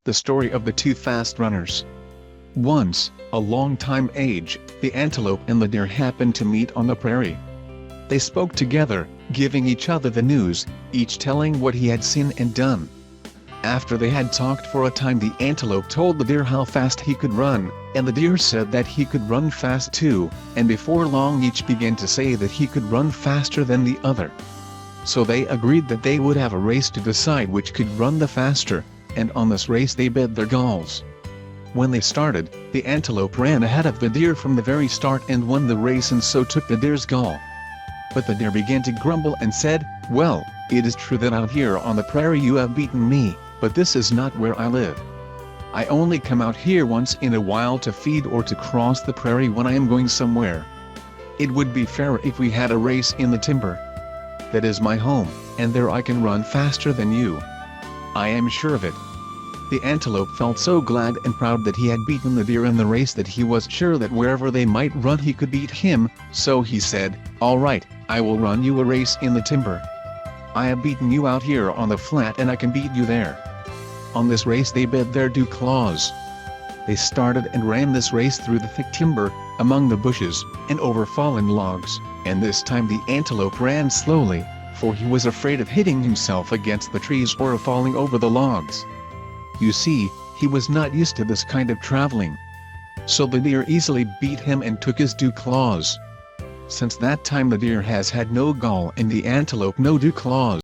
The story of the two fast runners. Once, a long time age, the antelope and the deer happened to meet on the prairie. They spoke together, giving each other the news, each telling what he had seen and done. After they had talked for a time, the antelope told the deer how fast he could run, and the deer said that he could run fast too, and before long each began to say that he could run faster than the other. So they agreed that they would have a race to decide which could run the faster, and on this race they bet their galls. When they started, the antelope ran ahead of the deer from the very start and won the race, and so took the deer's gall. But the deer began to grumble and said, "Well, it is true that out here on the prairie you have beaten me, but this is not where I live. I only come out here once in a while to feed or to cross the prairie when I am going somewhere. It would be fairer if we had a race in the timber. That is my home, and there I can run faster than you. I am sure of it." The antelope felt so glad and proud that he had beaten the deer in the race that he was sure that wherever they might run he could beat him, so he said, "All right, I will run you a race in the timber. I have beaten you out here on the flat and I can beat you there." On this race they bet their dew claws. They started and ran this race through the thick timber, among the bushes, and over fallen logs, and this time the antelope ran slowly, for he was afraid of hitting himself against the trees or of falling over the logs. You see, he was not used to this kind of traveling. So the deer easily beat him and took his dew claws. Since that time the deer has had no gall and the antelope no dew claws.